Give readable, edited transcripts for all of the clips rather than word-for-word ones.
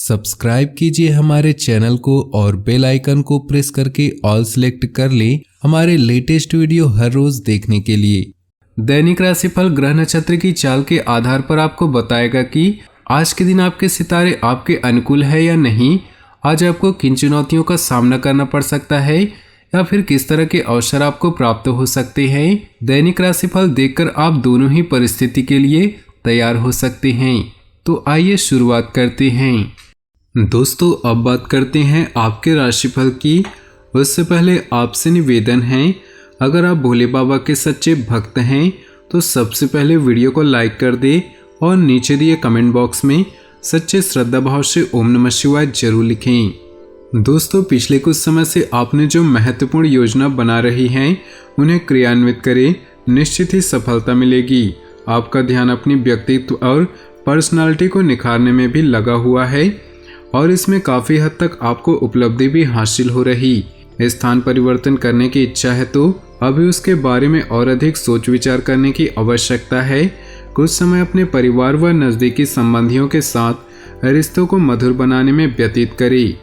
Subscribe कीजिए हमारे channel को और बेल आइकन को प्रेस करके ऑल सेलेक्ट कर लें हमारे लेटेस्ट वीडियो हर रोज देखने के लिए। दैनिक राशिफल ग्रह नक्षत्र की चाल के आधार पर आपको बताएगा कि आज के दिन आपके सितारे आपके अनुकूल है या नहीं, आज आपको किन चुनौतियों का सामना करना पड़ सकता है या फिर किस तरह के अवसर आपको प्राप्त हो सकते हैं। दैनिक राशिफल देखकर आप दोनों ही परिस्थिति के लिए तैयार हो सकते हैं। तो आइए शुरुआत करते हैं। दोस्तों, अब बात करते हैं आपके राशिफल की। उससे पहले आपसे निवेदन है, अगर आप भोले बाबा के सच्चे भक्त हैं तो सबसे पहले वीडियो को लाइक कर दे और नीचे दिए कमेंट बॉक्स में सच्चे श्रद्धा भाव से ओम नमः शिवाय जरूर लिखें। दोस्तों, पिछले कुछ समय से आपने जो महत्वपूर्ण योजना बना रही हैं उन्हें क्रियान्वित करें, निश्चित ही सफलता मिलेगी। आपका ध्यान अपनी व्यक्तित्व और पर्सनालिटी को निखारने में भी लगा हुआ है और इसमें काफ़ी हद तक आपको उपलब्धि भी हासिल हो रही। स्थान परिवर्तन करने की इच्छा है तो अभी उसके बारे में और अधिक सोच विचार करने की आवश्यकता है। कुछ समय अपने परिवार व नज़दीकी संबंधियों के साथ रिश्तों को मधुर बनाने में व्यतीत करें,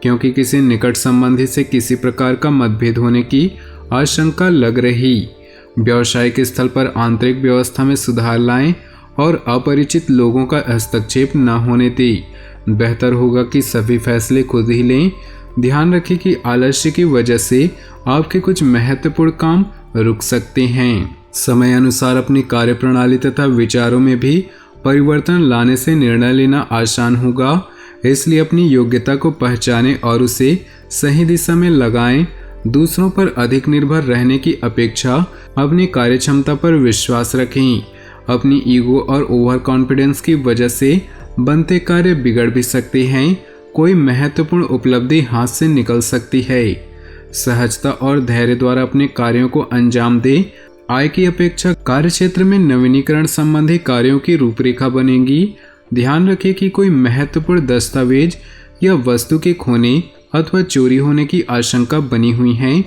क्योंकि किसी निकट संबंधी से किसी प्रकार का मतभेद होने की आशंका लग रही। व्यावसायिक स्थल पर आंतरिक व्यवस्था में सुधार लाएं और अपरिचित लोगों का हस्तक्षेप न होने दें। बेहतर होगा कि सभी फैसले खुद ही लें। ध्यान रखें कि आलस्य की वजह से आपके कुछ महत्वपूर्ण काम रुक सकते हैं। समय अनुसार अपनी कार्यप्रणाली तथा विचारों में भी परिवर्तन लाने से निर्णय लेना आसान होगा, इसलिए अपनी योग्यता को पहचानें और उसे सही दिशा में लगाएं। दूसरों पर अधिक निर्भर रहने की अपेक्षा अपनी कार्यक्षमता पर विश्वास रखें। अपनी ईगो और ओवर कॉन्फिडेंस की वजह से बनते कार्य बिगड़ भी सकते हैं। कोई महत्वपूर्ण उपलब्धि हाथ से निकल सकती है। सहजता और धैर्य द्वारा अपने कार्यों को अंजाम दें। आय की अपेक्षा कार्यक्षेत्र में नवीनीकरण संबंधी कार्यों की रूपरेखा बनेगी। ध्यान रखें कि कोई महत्वपूर्ण दस्तावेज या वस्तु के खोने अथवा चोरी होने की आशंका बनी हुई है।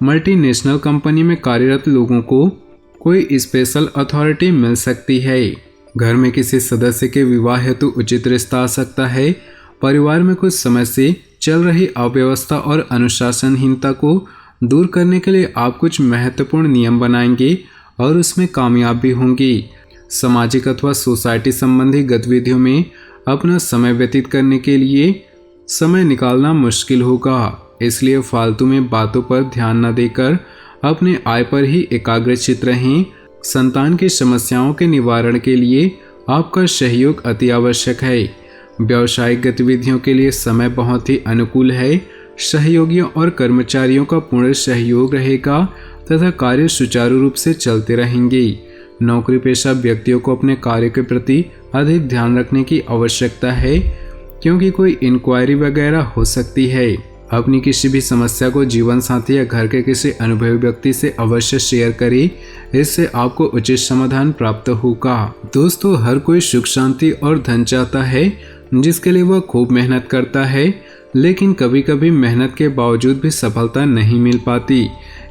मल्टीनेशनल कंपनी में कार्यरत लोगों को कोई स्पेशल अथॉरिटी मिल सकती है। घर में किसी सदस्य के विवाह हेतु उचित रिश्ता आ सकता है। परिवार में कुछ समय से चल रही अव्यवस्था और अनुशासनहीनता को दूर करने के लिए आप कुछ महत्वपूर्ण नियम बनाएंगे और उसमें कामयाब भी होंगे। सामाजिक अथवा सोसाइटी संबंधी गतिविधियों में अपना समय व्यतीत करने के लिए समय निकालना मुश्किल होगा, इसलिए फालतू में बातों पर ध्यान न देकर अपने आय पर ही एकाग्रचित रहें। संतान की समस्याओं के निवारण के लिए आपका सहयोग अति आवश्यक है। व्यावसायिक गतिविधियों के लिए समय बहुत ही अनुकूल है। सहयोगियों और कर्मचारियों का पूर्ण सहयोग रहेगा तथा कार्य सुचारू रूप से चलते रहेंगे। नौकरी पेशा व्यक्तियों को अपने कार्य के प्रति अधिक ध्यान रखने की आवश्यकता है, क्योंकि कोई इंक्वायरी वगैरह हो सकती है। अपनी किसी भी समस्या को जीवन साथी या घर के किसी अनुभवी व्यक्ति से अवश्य शेयर करें, इससे आपको उचित समाधान प्राप्त होगा। दोस्तों, हर कोई सुख शांति और धन चाहता है, जिसके लिए वह खूब मेहनत करता है, लेकिन कभी कभी मेहनत के बावजूद भी सफलता नहीं मिल पाती।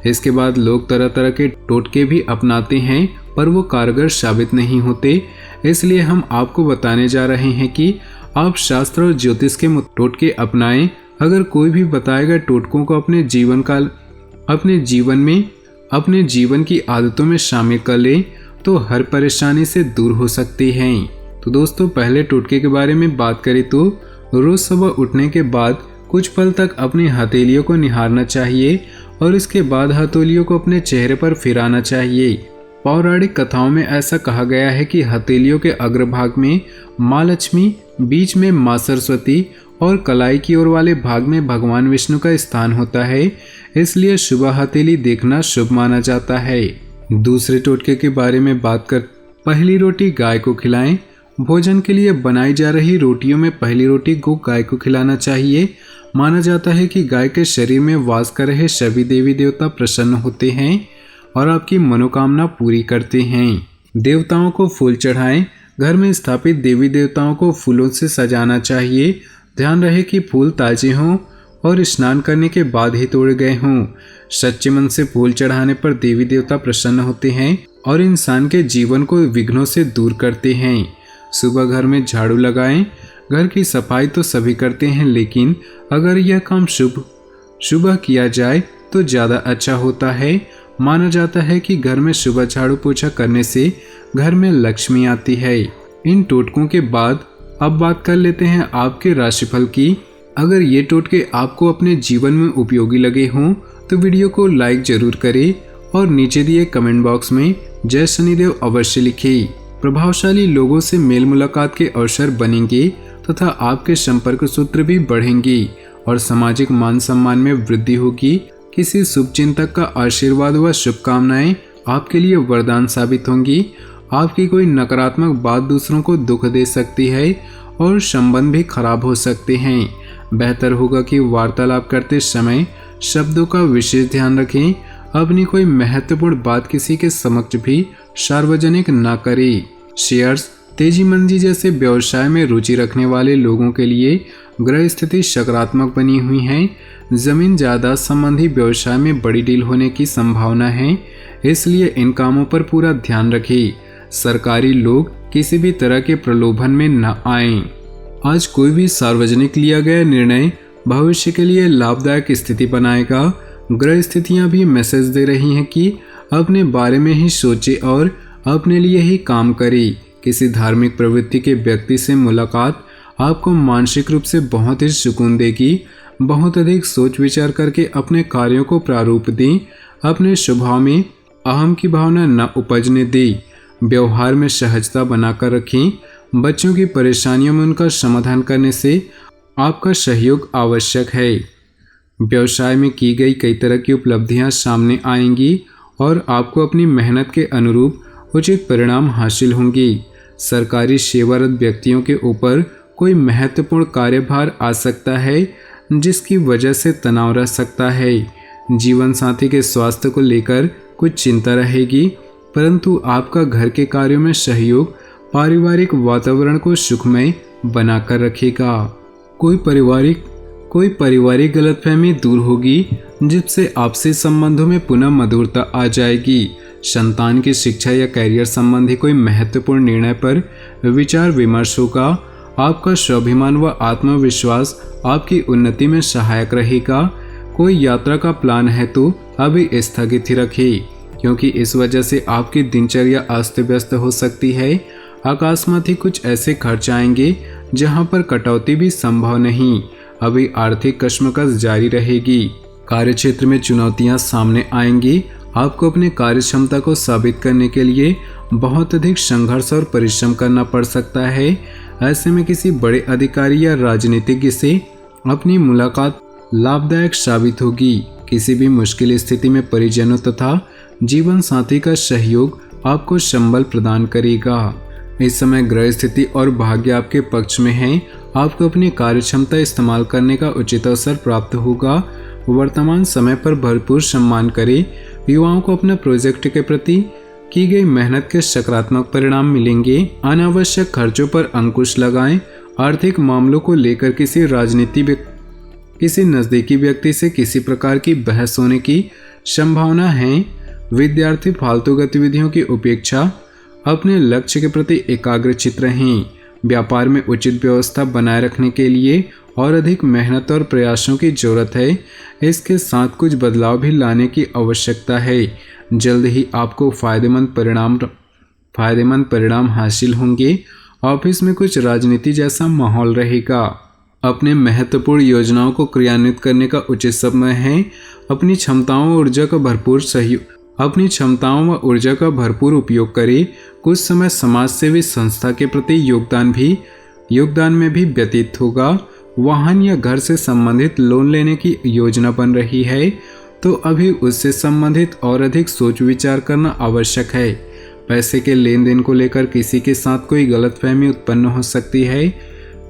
इसके बाद लोग तरह तरह के टोटके भी अपनाते हैं, पर वो कारगर साबित नहीं होते। इसलिए हम आपको बताने जा रहे हैं कि आप शास्त्र और ज्योतिष के टोटके अपनाएं। अगर कोई भी बताएगा टोटकों को अपने जीवन की आदतों में शामिल कर ले तो हर परेशानी से दूर हो सकते हैं। तो दोस्तों, पहले टोटके के बारे में बात करें तो रोज सुबह उठने के बाद कुछ पल तक अपनी हथेलियों को निहारना चाहिए और इसके बाद हथेलियों को अपने चेहरे पर फिराना चाहिए। पौराणिक कथाओं में ऐसा कहा गया है कि हथेलियों के अग्रभाग में माँ लक्ष्मी, बीच में माँ सरस्वती और कलाई की ओर वाले भाग में भगवान विष्णु का स्थान होता है, इसलिए सुबह हथेली देखना शुभ माना जाता है। दूसरे टोटके के बारे में बात कर, पहली रोटी गाय को खिलाएं। भोजन के लिए बनाई जा रही रोटियों में पहली रोटी को गाय को खिलाना चाहिए। माना जाता है कि गाय के शरीर में वास कर रहे सभी देवी देवता प्रसन्न होते हैं और आपकी मनोकामना पूरी करते हैं। देवताओं को फूल चढ़ाएं। घर में स्थापित देवी देवताओं को फूलों से सजाना चाहिए। ध्यान रहे कि फूल ताजे हों और स्नान करने के बाद ही तोड़े गए हों। सच्चे मन से फूल चढ़ाने पर देवी देवता प्रसन्न होते हैं और इंसान के जीवन को विघ्नों से दूर करते हैं। सुबह घर में झाड़ू लगाएं। घर की सफाई तो सभी करते हैं, लेकिन अगर यह काम सुबह किया जाए तो ज़्यादा अच्छा होता है। माना जाता है कि घर में सुबह झाड़ू पोछा करने से घर में लक्ष्मी आती है। इन टोटकों के बाद अब बात कर लेते हैं आपके राशिफल की। अगर ये टोटके आपको अपने जीवन में उपयोगी लगे हों तो वीडियो को लाइक जरूर करें और नीचे दिए कमेंट बॉक्स में जय शनिदेव अवश्य लिखें। प्रभावशाली लोगों से मेल मुलाकात के अवसर बनेंगे तथा आपके संपर्क सूत्र भी बढ़ेंगे और सामाजिक मान सम्मान में वृद्धि होगी। किसी शुभ चिंतक का आशीर्वाद व शुभकामनाएं आपके लिए वरदान साबित होंगी। आपकी कोई नकारात्मक बात दूसरों को दुख दे सकती है और संबंध भी खराब हो सकते हैं। बेहतर होगा कि वार्तालाप करते समय शब्दों का विशेष ध्यान रखें। अपनी कोई महत्वपूर्ण बात किसी के समक्ष भी सार्वजनिक न करें। शेयर्स, तेजी मंदी जैसे व्यवसाय में रुचि रखने वाले लोगों के लिए ग्रह स्थिति सकारात्मक बनी हुई है। जमीन जायदाद संबंधी व्यवसाय में बड़ी डील होने की संभावना है, इसलिए इन कामों पर पूरा ध्यान रखें। सरकारी लोग किसी भी तरह के प्रलोभन में न आएं। आज कोई भी सार्वजनिक लिया गया निर्णय भविष्य के लिए लाभदायक स्थिति बनाएगा। ग्रह स्थितियां भी मैसेज दे रही हैं कि अपने बारे में ही सोचें और अपने लिए ही काम करें। किसी धार्मिक प्रवृत्ति के व्यक्ति से मुलाकात आपको मानसिक रूप से बहुत ही सुकून देगी। बहुत अधिक सोच विचार करके अपने कार्यों को प्रारूप दें। अपने स्वभाव में अहम की भावना न उपजने दें। व्यवहार में सहजता बनाकर रखें। बच्चों की परेशानियों में उनका समाधान करने से आपका सहयोग आवश्यक है। व्यवसाय में की गई कई तरह की उपलब्धियां सामने आएंगी और आपको अपनी मेहनत के अनुरूप उचित परिणाम हासिल होंगे। सरकारी सेवारत व्यक्तियों के ऊपर कोई महत्वपूर्ण कार्यभार आ सकता है, जिसकी वजह से तनाव रह सकता है। जीवन साथी के स्वास्थ्य को लेकर कुछ चिंता रहेगी, परंतु आपका घर के कार्यों में सहयोग पारिवारिक वातावरण को सुखमय बनाकर रखेगा। कोई पारिवारिक गलतफहमी दूर होगी, जिससे आपसी संबंधों में पुनः मधुरता आ जाएगी। संतान की शिक्षा या कैरियर संबंधी कोई महत्वपूर्ण निर्णय पर विचार विमर्श होगा। आपका स्वाभिमान व आत्मविश्वास आपकी उन्नति में सहायक रहेगा। कोई यात्रा का प्लान है तो अभी स्थगित ही रखें, क्योंकि इस वजह से आपकी दिनचर्या अस्त व्यस्त हो सकती है। अकस्मात ही कुछ ऐसे खर्च आएंगे जहां पर कटौती भी संभव नहीं। अभी आर्थिक कश्मकश जारी रहेगी। कार्यक्षेत्र में चुनौतियां सामने आएंगी। आपको अपने कार्य क्षमता को साबित करने के लिए बहुत अधिक संघर्ष और परिश्रम करना पड़ सकता है। ऐसे में किसी बड़े अधिकारी या राजनीतिज्ञ से अपनी मुलाकात लाभदायक साबित होगी। किसी भी मुश्किल स्थिति में परिजनों तथा जीवन साथी का सहयोग आपको संबल प्रदान करेगा। इस समय ग्रह स्थिति और भाग्य आपके पक्ष में है। आपको अपनी कार्य क्षमता इस्तेमाल करने का उचित अवसर प्राप्त होगा। वर्तमान समय पर भरपूर सम्मान करें। युवाओं को अपने प्रोजेक्ट के प्रति की गई मेहनत के सकारात्मक परिणाम मिलेंगे। अनावश्यक खर्चों पर अंकुश लगाएं। आर्थिक मामलों को लेकर किसी नज़दीकी व्यक्ति से किसी प्रकार की बहस होने की संभावना है। विद्यार्थी फालतू गतिविधियों की उपेक्षा अपने लक्ष्य के प्रति एकाग्रचित रहें। व्यापार में उचित व्यवस्था बनाए रखने के लिए और अधिक मेहनत और प्रयासों की जरूरत है। इसके साथ कुछ बदलाव भी लाने की आवश्यकता है। जल्द ही आपको फायदेमंद परिणाम हासिल होंगे। ऑफिस में कुछ राजनीति जैसा माहौल रहेगा। अपने महत्वपूर्ण योजनाओं को क्रियान्वित करने का उचित समय है। अपनी क्षमताओं व ऊर्जा का भरपूर उपयोग करें। कुछ समय समाज सेवी संस्था के प्रति योगदान में भी व्यतीत होगा। वाहन या घर से संबंधित लोन लेने की योजना बन रही है तो अभी उससे संबंधित और अधिक सोच विचार करना आवश्यक है। पैसे के लेन देन को लेकर किसी के साथ कोई गलतफहमी उत्पन्न हो सकती है।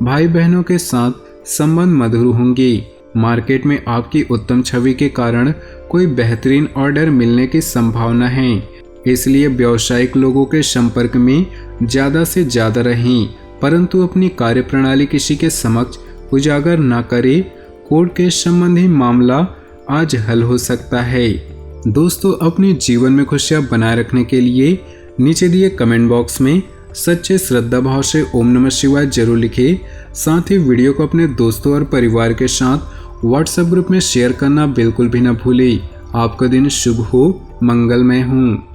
भाई बहनों के साथ संबंध मधुर होंगे। मार्केट में आपकी उत्तम छवि के कारण कोई बेहतरीन ऑर्डर मिलने की संभावना है, इसलिए व्यावसायिक लोगों के संपर्क में ज़्यादा से ज़्यादा रहें, परंतु अपनी कार्यप्रणाली किसी के समक्ष उजागर न करें। कोर्ट केस संबंधी मामला आज हल हो सकता है। दोस्तों, अपने जीवन में खुशियां बनाए रखने के लिए नीचे दिए कमेंट बॉक्स में सच्चे श्रद्धा भाव से ओम नमः शिवाय जरूर लिखें। साथ ही वीडियो को अपने दोस्तों और परिवार के साथ व्हाट्सएप ग्रुप में शेयर करना बिल्कुल भी न भूलें। आपका दिन शुभ हो, मंगलमय हो।